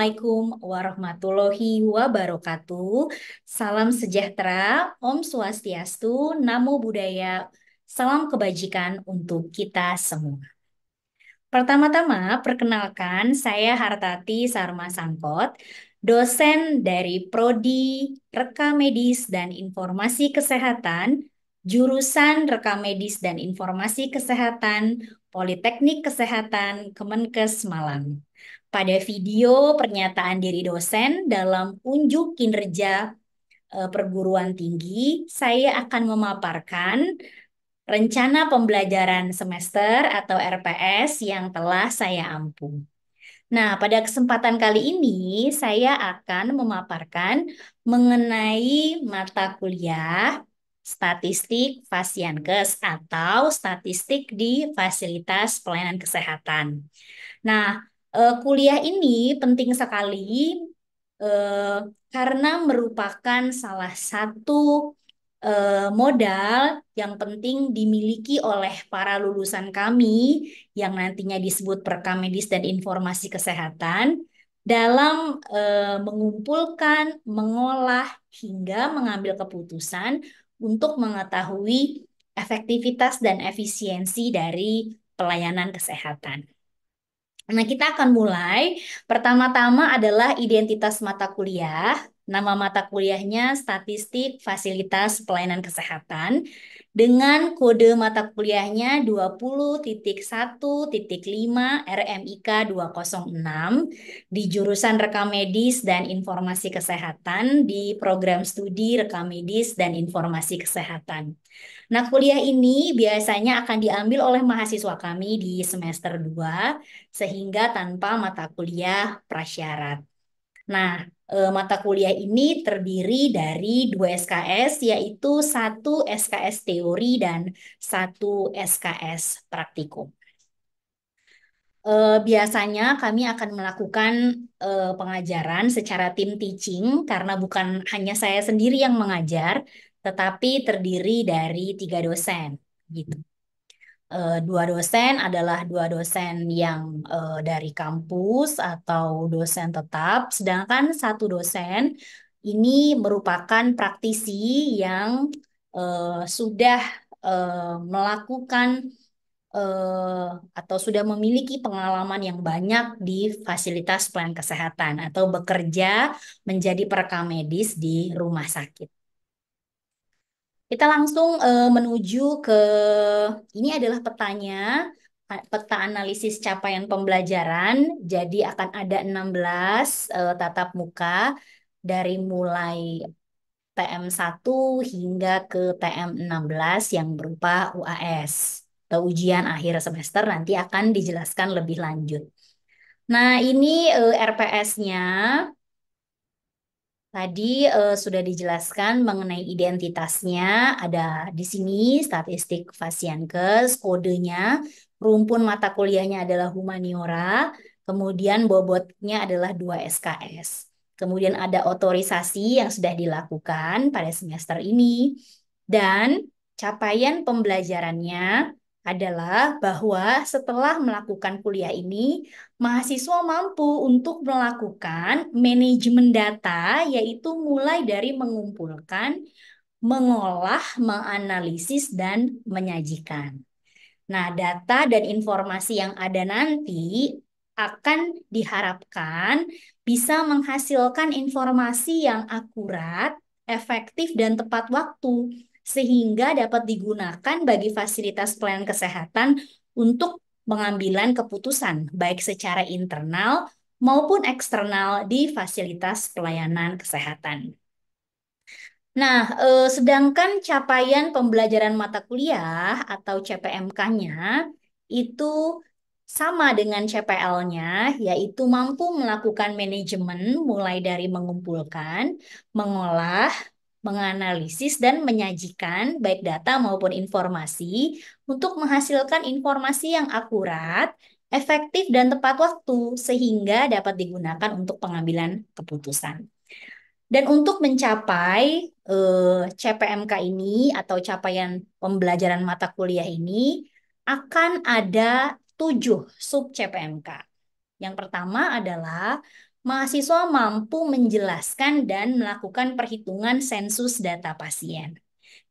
Assalamualaikum warahmatullahi wabarakatuh. Salam sejahtera, Om Swastiastu, Namo Buddhaya, salam kebajikan untuk kita semua. Pertama-tama, perkenalkan saya Hartati Sarma Sangkot, dosen dari Prodi Rekam Medis dan Informasi Kesehatan, jurusan Rekam Medis dan Informasi Kesehatan, Politeknik Kesehatan, Kemenkes Malang. Pada video pernyataan diri dosen dalam unjuk kinerja perguruan tinggi, saya akan memaparkan rencana pembelajaran semester atau RPS yang telah saya ampu. Nah, pada kesempatan kali ini saya akan memaparkan mengenai mata kuliah statistik Fasiankes atau statistik di fasilitas pelayanan kesehatan. Nah, kuliah ini penting sekali eh, karena merupakan salah satu modal yang penting dimiliki oleh para lulusan kami yang nantinya disebut perekam medis dan informasi kesehatan dalam mengumpulkan, mengolah, hingga mengambil keputusan untuk mengetahui efektivitas dan efisiensi dari pelayanan kesehatan. Nah, kita akan mulai. Pertama-tama adalah identitas mata kuliah. Nama mata kuliahnya Statistik Fasilitas Pelayanan Kesehatan dengan kode mata kuliahnya 20.1.5 RMIK 206 di jurusan Rekam Medis dan Informasi Kesehatan di program studi Rekam Medis dan Informasi Kesehatan. Nah, kuliah ini biasanya akan diambil oleh mahasiswa kami di semester 2 sehingga tanpa mata kuliah prasyarat. Nah, mata kuliah ini terdiri dari 2 SKS, yaitu satu SKS teori dan satu SKS praktikum. Biasanya kami akan melakukan pengajaran secara tim teaching karena bukan hanya saya sendiri yang mengajar, tetapi terdiri dari 3 dosen, gitu. 2 dosen adalah 2 dosen yang dari kampus atau dosen tetap, sedangkan 1 dosen ini merupakan praktisi yang sudah melakukan eh, atau sudah memiliki pengalaman yang banyak di fasilitas pelayanan kesehatan atau bekerja menjadi perekam medis di rumah sakit. Kita langsung menuju ke ini adalah petanya, peta analisis capaian pembelajaran. Jadi akan ada 16 tatap muka dari mulai TM1 hingga ke TM16 yang berupa UAS atau ujian akhir semester nanti akan dijelaskan lebih lanjut. Nah, ini RPS-nya. Tadi sudah dijelaskan mengenai identitasnya, ada di sini statistik Fasiankes, kodenya, rumpun mata kuliahnya adalah humaniora, kemudian bobotnya adalah 2 SKS. Kemudian ada otorisasi yang sudah dilakukan pada semester ini, dan capaian pembelajarannya adalah bahwa setelah melakukan kuliah ini, mahasiswa mampu untuk melakukan manajemen data, yaitu mulai dari mengumpulkan, mengolah, menganalisis, dan menyajikan. Nah, data dan informasi yang ada nanti akan diharapkan bisa menghasilkan informasi yang akurat, efektif, dan tepat waktu, sehingga dapat digunakan bagi fasilitas pelayanan kesehatan untuk pengambilan keputusan, baik secara internal maupun eksternal di fasilitas pelayanan kesehatan. Nah, sedangkan capaian pembelajaran mata kuliah atau CPMK-nya itu sama dengan CPL-nya, yaitu mampu melakukan manajemen mulai dari mengumpulkan, mengolah, menganalisis, dan menyajikan baik data maupun informasi untuk menghasilkan informasi yang akurat, efektif, dan tepat waktu, sehingga dapat digunakan untuk pengambilan keputusan. Dan untuk mencapai CPMK ini atau capaian pembelajaran mata kuliah ini akan ada 7 sub CPMK. Yang pertama adalah mahasiswa mampu menjelaskan dan melakukan perhitungan sensus data pasien.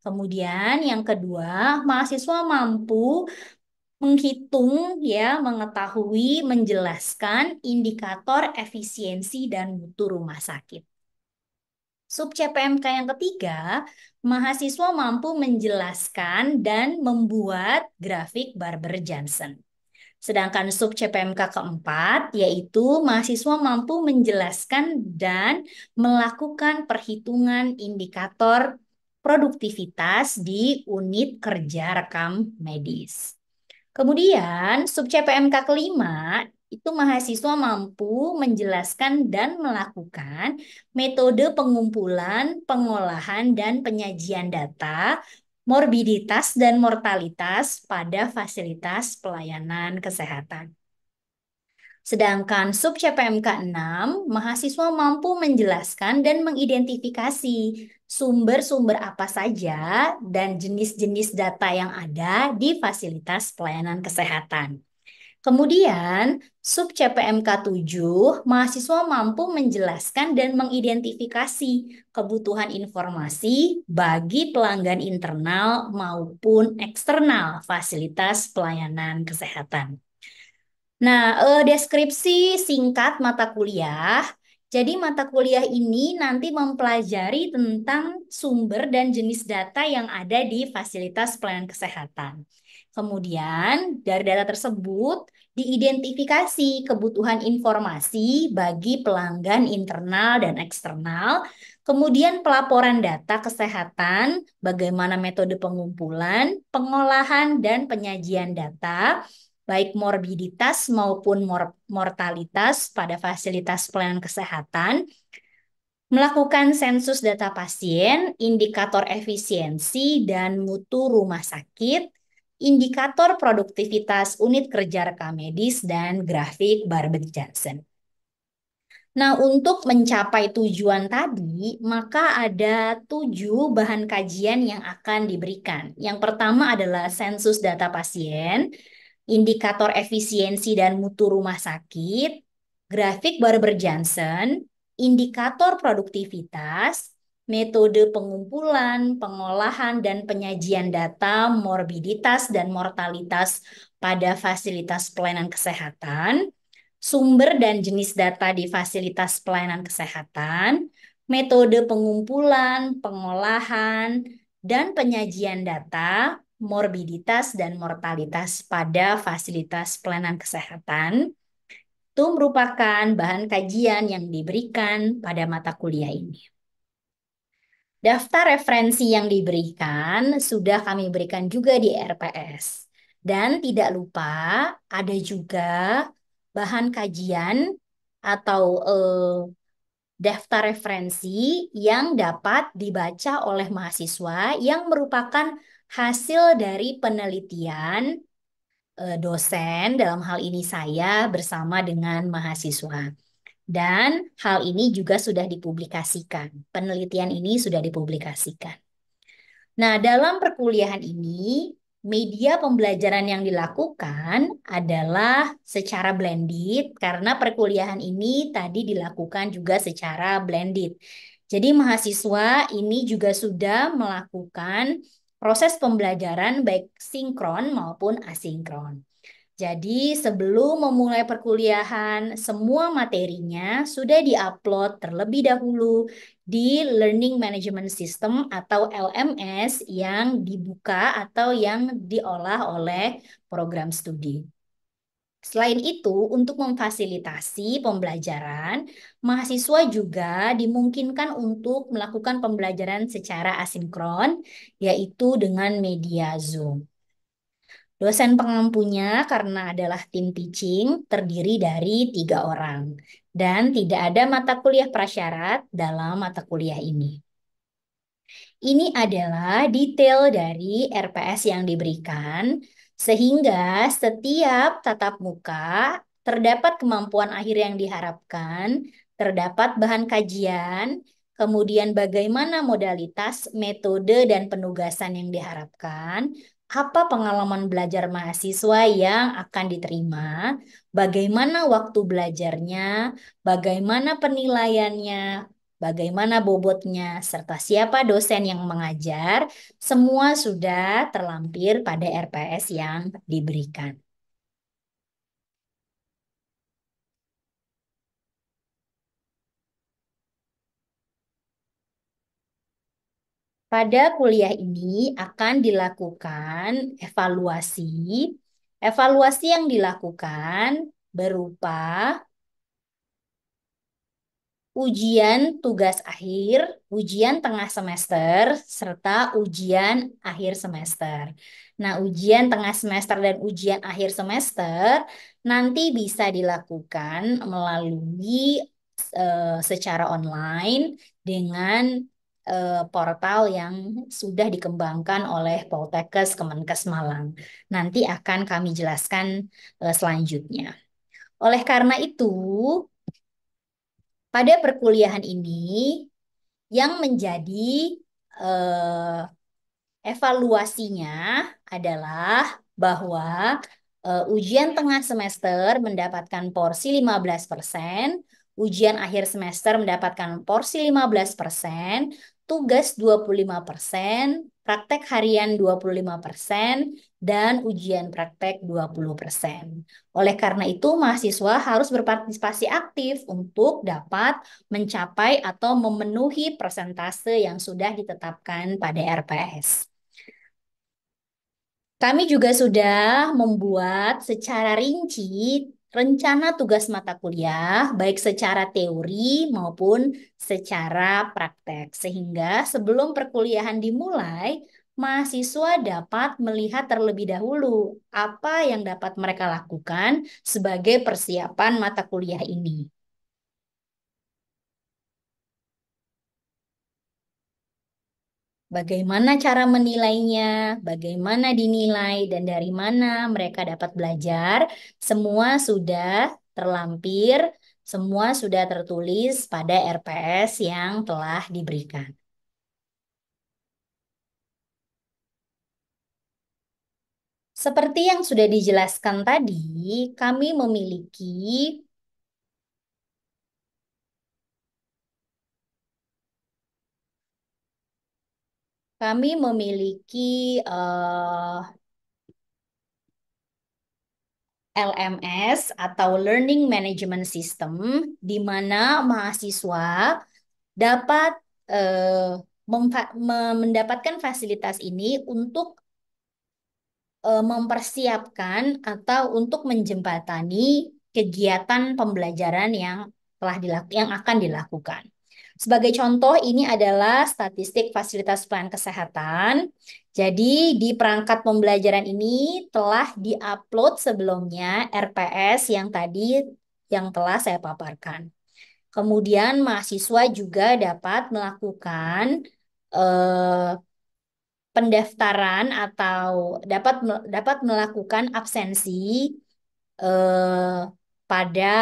Kemudian yang kedua, mahasiswa mampu menghitung, ya, mengetahui, menjelaskan indikator efisiensi dan mutu rumah sakit. Sub CPMK yang ketiga, mahasiswa mampu menjelaskan dan membuat grafik Barber-Johnson. Sedangkan sub CPMK keempat, yaitu mahasiswa mampu menjelaskan dan melakukan perhitungan indikator produktivitas di unit kerja rekam medis. Kemudian, sub CPMK kelima, itu mahasiswa mampu menjelaskan dan melakukan metode pengumpulan, pengolahan, dan penyajian data, morbiditas dan mortalitas pada fasilitas pelayanan kesehatan. Sedangkan sub CPMK 6, mahasiswa mampu menjelaskan dan mengidentifikasi sumber-sumber apa saja dan jenis-jenis data yang ada di fasilitas pelayanan kesehatan. Kemudian, sub CPMK 7, mahasiswa mampu menjelaskan dan mengidentifikasi kebutuhan informasi bagi pelanggan internal maupun eksternal fasilitas pelayanan kesehatan. Nah, deskripsi singkat mata kuliah. Jadi mata kuliah ini nanti mempelajari tentang sumber dan jenis data yang ada di fasilitas pelayanan kesehatan. Kemudian dari data tersebut diidentifikasi kebutuhan informasi bagi pelanggan internal dan eksternal. Kemudian pelaporan data kesehatan, bagaimana metode pengumpulan, pengolahan, dan penyajian data baik morbiditas maupun mortalitas pada fasilitas pelayanan kesehatan, melakukan sensus data pasien, indikator efisiensi dan mutu rumah sakit, indikator produktivitas unit kerja rekam medis, dan grafik Barber-Johnson. Nah, untuk mencapai tujuan tadi, maka ada 7 bahan kajian yang akan diberikan. Yang pertama adalah sensus data pasien, indikator efisiensi dan mutu rumah sakit, grafik Barber-Johnson, indikator produktivitas, metode pengumpulan, pengolahan, dan penyajian data, morbiditas, dan mortalitas pada fasilitas pelayanan kesehatan, sumber dan jenis data di fasilitas pelayanan kesehatan, metode pengumpulan, pengolahan, dan penyajian data, morbiditas dan mortalitas pada fasilitas pelayanan kesehatan, itu merupakan bahan kajian yang diberikan pada mata kuliah ini. Daftar referensi yang diberikan sudah kami berikan juga di RPS. Dan tidak lupa ada juga bahan kajian atau daftar referensi yang dapat dibaca oleh mahasiswa yang merupakan hasil dari penelitian dosen, dalam hal ini saya bersama dengan mahasiswa. Dan hal ini juga sudah dipublikasikan. Penelitian ini sudah dipublikasikan. Nah, dalam perkuliahan ini, media pembelajaran yang dilakukan adalah secara blended, karena perkuliahan ini tadi dilakukan juga secara blended. Jadi mahasiswa ini juga sudah melakukan proses pembelajaran baik sinkron maupun asinkron. Jadi sebelum memulai perkuliahan, semua materinya sudah diupload terlebih dahulu di Learning Management System atau LMS yang dibuka atau yang diolah oleh program studi. Selain itu, untuk memfasilitasi pembelajaran, mahasiswa juga dimungkinkan untuk melakukan pembelajaran secara asinkron, yaitu dengan media Zoom. Dosen pengampunya karena adalah tim teaching terdiri dari 3 orang dan tidak ada mata kuliah prasyarat dalam mata kuliah ini. Ini adalah detail dari RPS yang diberikan sehingga setiap tatap muka terdapat kemampuan akhir yang diharapkan, terdapat bahan kajian, kemudian bagaimana modalitas, metode, dan penugasan yang diharapkan, apa pengalaman belajar mahasiswa yang akan diterima, bagaimana waktu belajarnya, bagaimana penilaiannya, bagaimana bobotnya, serta siapa dosen yang mengajar, semua sudah terlampir pada RPS yang diberikan. Pada kuliah ini akan dilakukan evaluasi. Evaluasi yang dilakukan berupa ujian tugas akhir, ujian tengah semester, serta ujian akhir semester. Nah, ujian tengah semester dan ujian akhir semester nanti bisa dilakukan melalui secara online dengan portal yang sudah dikembangkan oleh Poltekkes Kemenkes Malang. Nanti akan kami jelaskan selanjutnya. Oleh karena itu, pada perkuliahan ini yang menjadi eh, evaluasinya adalah bahwa ujian tengah semester mendapatkan porsi 15%, ujian akhir semester mendapatkan porsi 15%, tugas 25%, praktek harian 25%, dan ujian praktek 20%. Oleh karena itu, mahasiswa harus berpartisipasi aktif untuk dapat mencapai atau memenuhi persentase yang sudah ditetapkan pada RPS. Kami juga sudah membuat secara rinci rencana tugas mata kuliah, baik secara teori maupun secara praktek, sehingga sebelum perkuliahan dimulai, mahasiswa dapat melihat terlebih dahulu apa yang dapat mereka lakukan sebagai persiapan mata kuliah ini. Bagaimana cara menilainya, bagaimana dinilai, dan dari mana mereka dapat belajar, semua sudah terlampir, semua sudah tertulis pada RPS yang telah diberikan. Seperti yang sudah dijelaskan tadi, kami memiliki kami memiliki LMS atau Learning Management System, di mana mahasiswa dapat mendapatkan fasilitas ini untuk mempersiapkan atau untuk menjembatani kegiatan pembelajaran yang yang akan dilakukan. Sebagai contoh, ini adalah statistik fasilitas pelayanan kesehatan. Jadi, di perangkat pembelajaran ini telah diupload sebelumnya RPS yang tadi yang telah saya paparkan. Kemudian mahasiswa juga dapat melakukan eh, pendaftaran atau dapat melakukan absensi eh, pada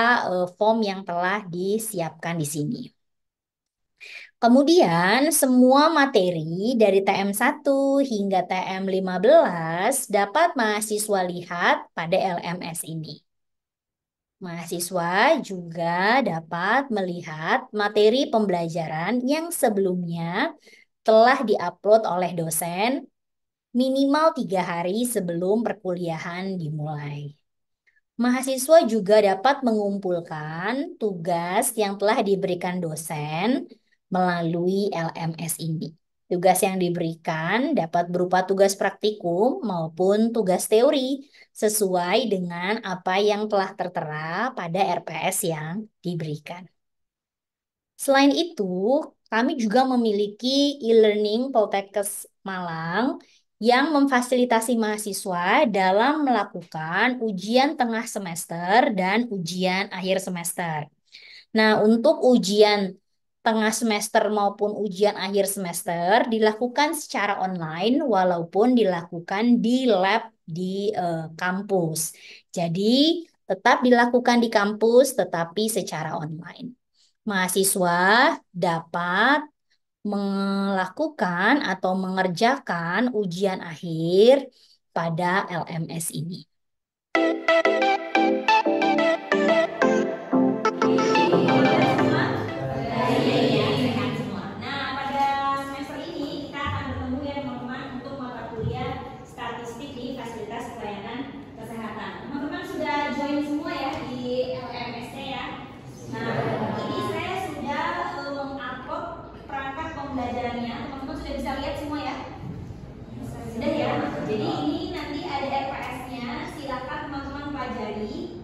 form yang telah disiapkan di sini. Kemudian semua materi dari TM1 hingga TM15 dapat mahasiswa lihat pada LMS ini. Mahasiswa juga dapat melihat materi pembelajaran yang sebelumnya telah diupload oleh dosen minimal 3 hari sebelum perkuliahan dimulai. Mahasiswa juga dapat mengumpulkan tugas yang telah diberikan dosen melalui LMS ini. Tugas yang diberikan dapat berupa tugas praktikum maupun tugas teori sesuai dengan apa yang telah tertera pada RPS yang diberikan. Selain itu, kami juga memiliki e-learning Poltekkes Malang yang memfasilitasi mahasiswa dalam melakukan ujian tengah semester dan ujian akhir semester. Nah, untuk ujian tengah semester maupun ujian akhir semester dilakukan secara online walaupun dilakukan di lab di kampus. Jadi, tetap dilakukan di kampus tetapi secara online. Mahasiswa dapat melakukan atau mengerjakan ujian akhir pada LMS ini. Pembelajarannya, teman-teman sudah bisa lihat semua ya? Sudah ya? Jadi ini nanti ada RPS-nya, silakan teman-teman pelajari.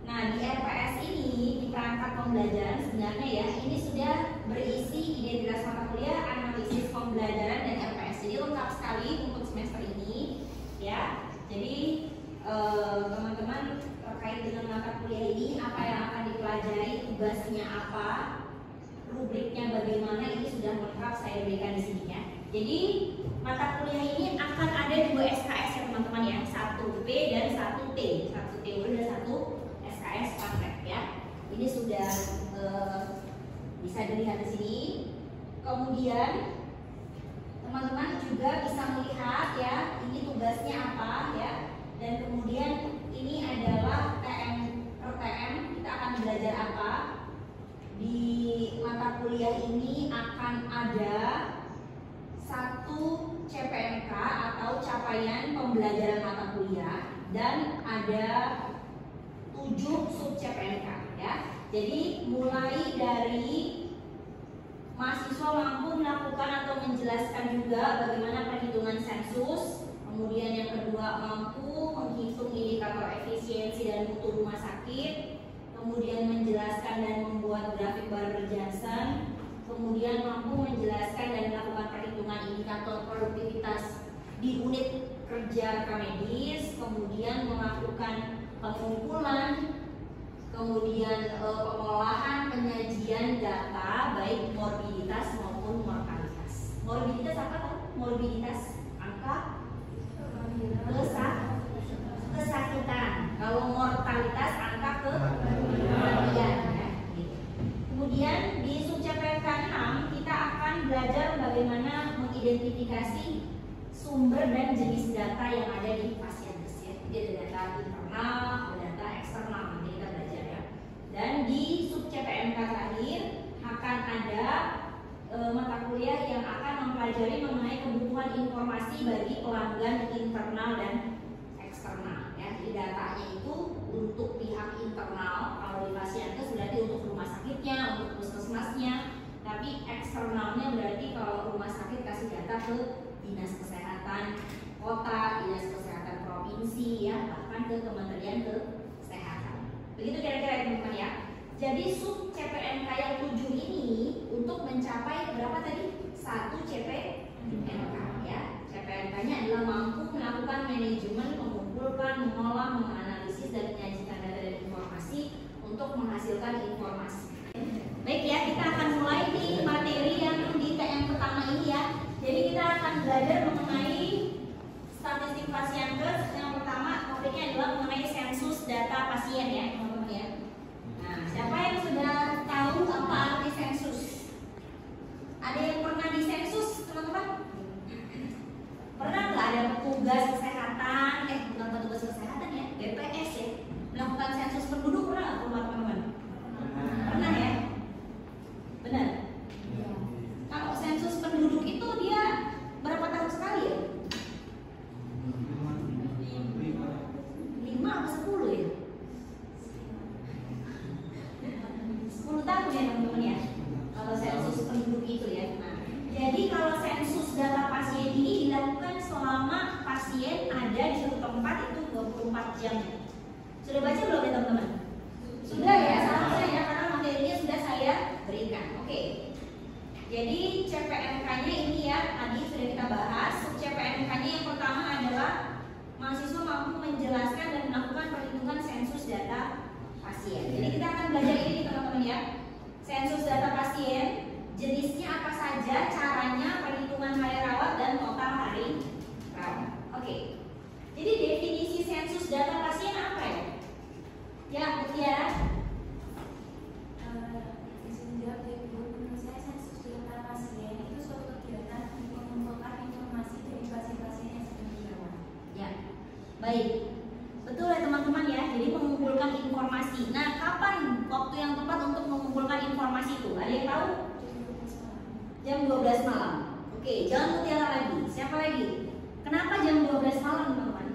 Nah, di RPS ini, di perangkat pembelajaran sebenarnya ya, ini sudah berisi identitas mata kuliah, analisis pembelajaran, dan RPS. Jadi lengkap sekali untuk semester ini ya. Jadi teman-teman terkait dengan mata kuliah ini, apa yang akan dipelajari, tugasnya apa, rubriknya bagaimana, ini sudah lengkap saya berikan di sini ya. Jadi mata kuliah ini akan ada 2 SKS ya teman-teman ya, 1 P dan 1 T, 1 teori dan 1 SKS praktek ya. Ini sudah bisa dilihat di sini. Kemudian teman-teman juga bisa melihat ya, ini tugasnya apa ya. Dan kemudian ini adalah TM kita akan belajar apa. Di mata kuliah ini akan ada 1 CPNK atau capaian pembelajaran mata kuliah, dan ada 7 sub CPNK ya. Jadi mulai dari mahasiswa mampu melakukan atau menjelaskan juga bagaimana perhitungan sensus, kemudian yang kedua mampu menghitung indikator efisiensi dan mutu rumah sakit, kemudian menjelaskan dan membuat grafik Barber-Johnson, kemudian mampu menjelaskan dan melakukan perhitungan indikator produktivitas di unit kerja medis, kemudian melakukan pengumpulan, kemudian pengolahan penyajian data baik morbiditas maupun mortalitas. Morbiditas apa tuh? Morbiditas angka kesakitan. Kalau mortalitas angka kematian ya. Kemudian di sub CPNK 6 kita akan belajar bagaimana mengidentifikasi sumber dan jenis data yang ada di pasien ya. Jadi ada data internal, ada data eksternal, nanti kita belajar ya. Dan di sub CPNK terakhir akan ada mata kuliah yang akan mempelajari mengenai kebutuhan informasi bagi pelanggan internal dan eksternal ya. Jadi datanya itu untuk pihak internal, kalau di Pasienkes berarti untuk rumah sakitnya, untuk puskesmasnya, tapi eksternalnya berarti kalau rumah sakit kasih data ke dinas kesehatan kota, dinas kesehatan provinsi ya, bahkan ke Kementerian Kesehatan. Begitu kira-kira ya teman-teman ya. Jadi sub CPNK yang 7 ini untuk mencapai berapa tadi? 1 CPNK ya. CPNK-nya adalah mampu melakukan manajemen, mengumpulkan, mengolah, menganalisis, dan menyajikan data dan informasi untuk menghasilkan informasi. Baik ya, kita akan mulai di materi yang pertama ini ya. Jadi kita akan belajar mengenai statistik Pasienkes. Yang pertama topiknya adalah mengenai sensus data pasien ya teman-teman ya. Nah, siapa yang sudah tahu apa arti sensus? Ada yang pernah di sensus teman-teman? Pernah nggak ada petugas kesehatan, bukan petugas kesehatan ya, BPS ya, melakukan sensus penduduk, pernah nggak rumah teman-teman? Pernah ya? Benar? Ya. Kalau sensus penduduk itu dia berapa tahun sekali ya? 5 atau 10 ya? 10 tahun ya teman-teman ya, kalau sensus penduduk itu ya. Nah, jadi kalau sensus data pasien ini dilakukan selama pasien ada di suatu tempat itu 24 jam. Sudah baca belum ya teman-teman? Sudah ya, sama ya, karena materinya sudah saya berikan. Oke. Jadi CPNK-nya ini ya, tadi sudah kita bahas. CPNK-nya yang pertama adalah mahasiswa mampu menjelaskan dan melakukan perhitungan sensus data pasien. Jadi kita akan belajar ini teman-teman ya. Sensus data pasien, jenisnya apa saja, caranya, perhitungan hari rawat, dan total hari rawat. Oke. Jadi definisi sensus data pasien apa ya? Ya, Bu Tiara. Menurut saya sensus data pasien itu suatu kegiatan untuk mengumpulkan informasi dari pasien-pasien yang sedang dirawat. Ya, Baik, betul ya teman-teman ya. Jadi mengumpulkan informasi. Nah, kapan waktu yang tepat untuk mengumpulkan informasi itu? Ada yang tahu? Jam 12 malam. Oke, jangan mutiara lagi. Siapa lagi? Kenapa jam 12 malam, teman-teman?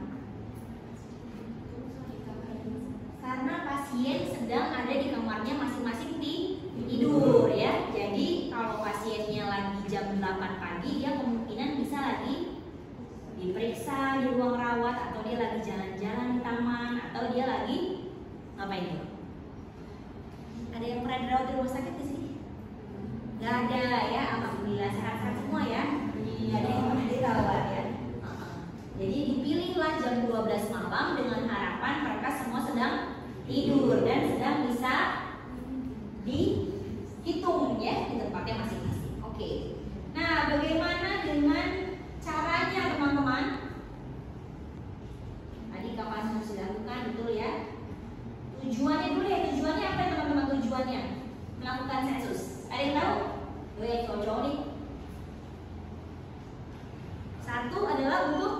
Karena pasien sedang ada di kamarnya masing-masing tidur ya. Jadi kalau pasiennya lagi jam 8 pagi, dia kemungkinan bisa lagi diperiksa di ruang rawat, atau dia lagi jalan-jalan di taman, atau dia lagi ngapain tuh? Ada yang pernah dirawat di rumah sakit di sini? Gak ada ya, alhamdulillah sehat-sehat semua ya. Gak ada yang pernah dirawat ya. Jadi dipilihlah jam 12 malam dengan harapan mereka semua sedang tidur dan sedang bisa dihitung ya di tempatnya masing-masing. Oke. Nah, bagaimana dengan caranya teman-teman? Tadi kapan harus dilakukan, betul ya? Tujuannya dulu ya, tujuannya apa ya teman-teman, tujuannya? Melakukan sensus. Ada yang tahu? Cocok nih. Satu adalah untuk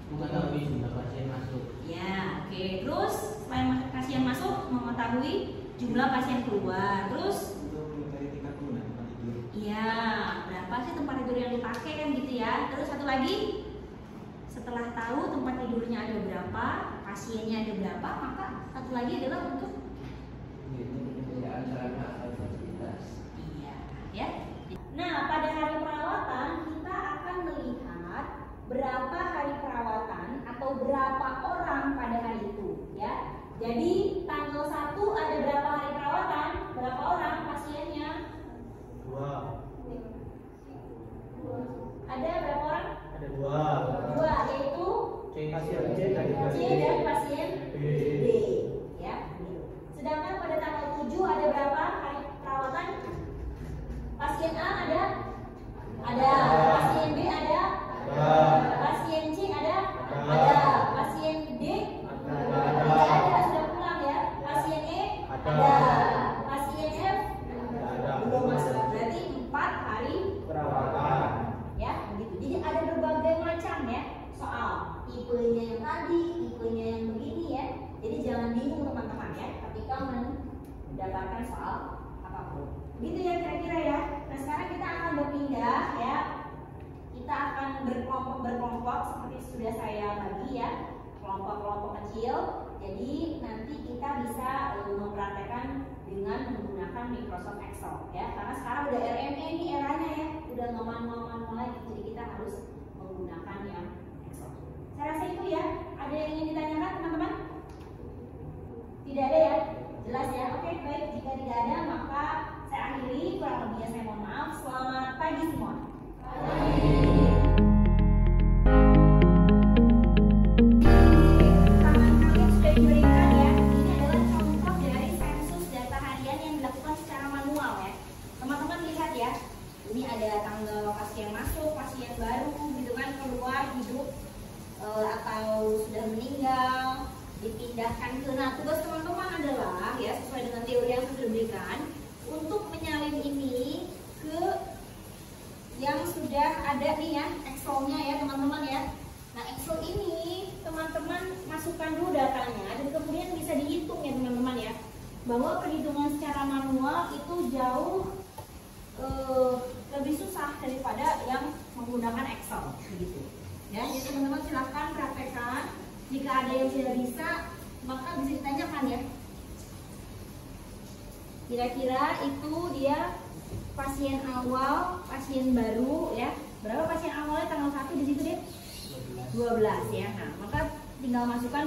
mengetahui jumlah pasien masuk. Ya, oke. Terus selain pasien masuk, mengetahui jumlah pasien keluar. Terus Untuk mengetahui tingkat kegunaan tempat tidur. iya, berapa sih tempat tidur yang dipakai kan gitu ya. Terus satu lagi, setelah tahu tempat tidurnya ada berapa, pasiennya ada berapa, maka satu lagi adalah untuk Penyediaan sarana atau fasilitas. iya, ya. Nah, pada hari perawatan kita akan melihat berapa hari perawatan atau berapa orang pada hari itu, ya. Jadi tanggal 1 ada berapa hari perawatan? Berapa orang pasiennya? 2. Ada berapa orang? Ada 2. 2, yaitu Pasien C C dan pasien D, ya. Sedangkan pada tanggal 7 ada berapa hari perawatan? Pasien A ada? Ada. Pasien B ada? Pasien C ada? Ada. Pasien D? Tidak ada, sudah pulang ya. Pasien E? Ada. Pasien F? Belum masuk. Berarti 4 hari perawatan. ya, begitu. Jadi ada berbagai macam ya soal tipenya yang tadi, tipenya yang begini ya. Jadi jangan bingung teman-teman ya ketika mendapatkan soal apapun. Begitu ya kira-kira ya. Nah, sekarang kita akan berpindah ya. Kita akan berkelompok seperti sudah saya bagi ya. Kelompok-kelompok kecil. Jadi nanti kita bisa mempraktekkan dengan menggunakan Microsoft Excel ya. Karena sekarang udah RME nih eranya ya. Udah nggak manual lagi. Jadi kita harus menggunakan yang Excel. Saya rasa itu ya. Ada yang ingin ditanyakan teman-teman? Tidak ada ya? Jelas ya? Oke, baik. Jika tidak ada, maka saya akhiri. Kurang lebihnya saya mohon maaf. Selamat pagi semua. Tangan kalian sudah diberikan ya. Ini adalah contoh dari sensus data harian yang dilakukan secara manual ya. Teman-teman lihat ya. Ini ada tanggal pasien masuk, pasien baru, gitu kan, keluar, hidup, atau sudah meninggal, dipindahkan ke. Nah, tugas teman-teman adalah ya sesuai dengan teori yang sudah diberikan untuk menyalin ini ke yang sudah ada nih ya Excel-nya ya teman-teman ya. Nah, Excel ini teman-teman masukkan dulu datanya dan kemudian bisa dihitung ya teman-teman ya. Bahwa perhitungan secara manual itu jauh lebih susah daripada yang menggunakan Excel begitu. Ya, jadi teman-teman silahkan praktekkan. Jika ada yang tidak bisa, maka bisa ditanyakan ya. Kira-kira itu dia pasien awal, pasien baru ya. Berapa pasien awalnya tanggal 1 di situ deh? 12 ya. Nah, maka tinggal masukkan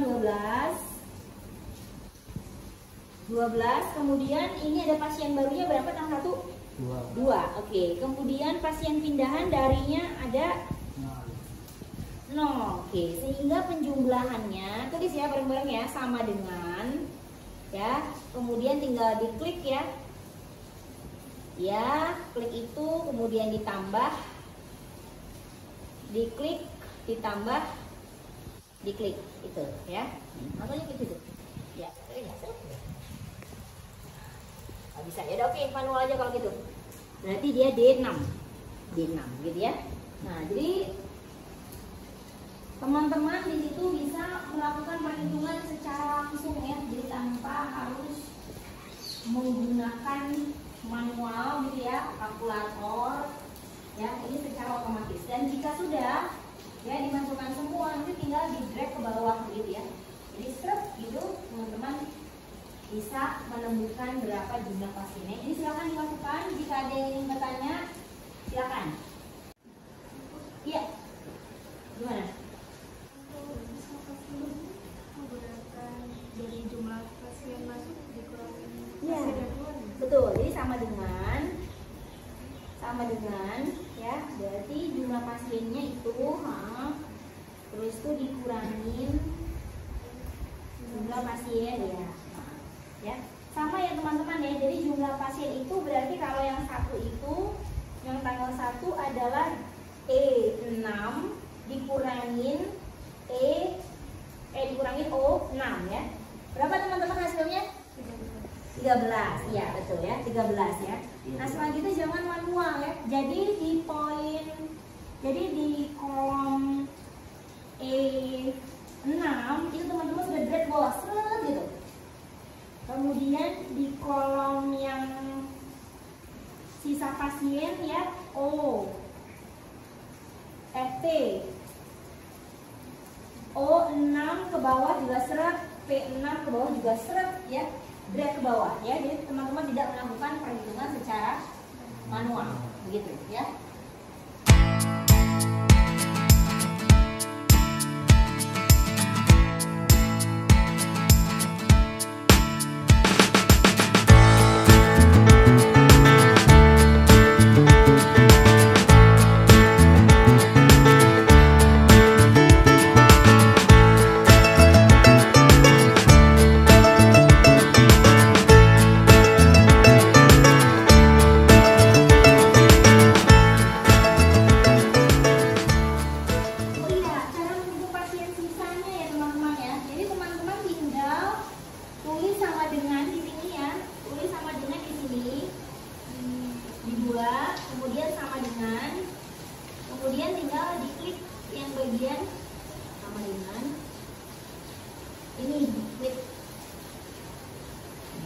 12. Kemudian ini ada pasien barunya berapa tanggal 1? 2. Oke. Kemudian pasien pindahan darinya ada 0. Oke, sehingga penjumlahannya tulis ya bareng-bareng ya sama dengan ya. Kemudian tinggal diklik ya. Ya, klik itu kemudian ditambah, diklik, ditambah, diklik itu ya. Makanya gitu tuh. Ya, bisa ya. Udah, oke, manual aja kalau gitu. Berarti dia D6 gitu ya. Nah, jadi teman-teman di situ bisa melakukan perhitungan secara langsung ya, jadi tanpa harus menggunakan manual gitu ya, kalkulator ya, ini secara otomatis. Dan jika sudah ya dimasukkan semua, nanti tinggal di drag ke bawah gitu ya. Jadi strap gitu teman-teman bisa menemukan berapa jumlah pasiennya. Jadi silakan dimasukkan, jika ada yang ingin bertanya silakan. Iya, gimana? Menggunakan dari jumlah pasien masuk dikurangin Iya, pasien yang keluar. betul. Jadi sama dengan ya, berarti jumlah pasiennya itu terus itu dikurangin jumlah pasien ya. Sama ya teman-teman ya. Jadi jumlah pasien itu berarti kalau yang satu itu yang tanggal 1 adalah E6 dikurangin dikurangin O6 ya. Berapa teman-teman hasilnya? 13, ya betul ya, 13 ya. Nah selanjutnya jangan manual ya. Jadi di kolom E6 itu teman-teman sudah drag bawah seret gitu. Kemudian di kolom yang sisa pasien ya, O FP O6 ke bawah juga seret, P6 ke bawah juga seret ya, drag ke bawah ya. Jadi teman-teman tidak melakukan perhitungan secara manual begitu ya. Oh iya, cara menentukan pasien sisanya ya teman-teman ya. Jadi teman-teman tinggal tulis sama dengan di sini ya, tulis sama dengan di sini di dua, kemudian sama dengan, kemudian tinggal diklik yang bagian sama dengan ini, klik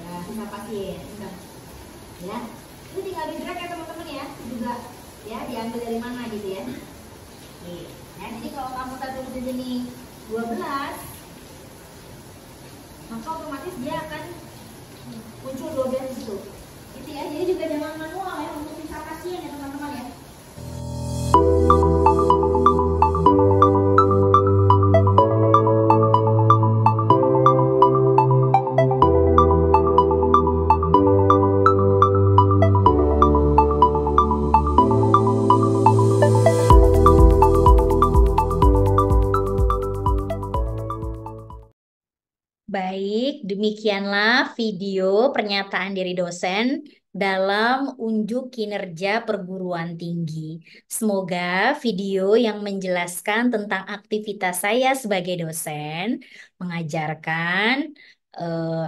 ya sisa pasien, ya. Itu tinggal di drag ya teman-teman ya, juga ya diambil dari mana gitu ya. Nih, ya, jadi kalau kamu tulis di sini 12, maka otomatis dia akan muncul 12 di situ. Gitu ya. Jadi juga jangan manual ya untuk sisa pasien ya teman-teman ya. Baik, demikianlah video pernyataan dari dosen dalam unjuk kinerja perguruan tinggi. Semoga video yang menjelaskan tentang aktivitas saya sebagai dosen, mengajarkan,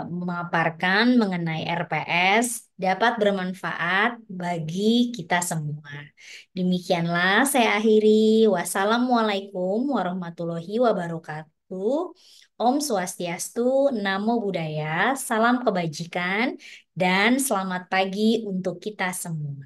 memaparkan mengenai RPS dapat bermanfaat bagi kita semua. Demikianlah saya akhiri. Wassalamualaikum warahmatullahi wabarakatuh. Om Swastiastu, Namo Buddhaya, salam kebajikan, dan selamat pagi untuk kita semua.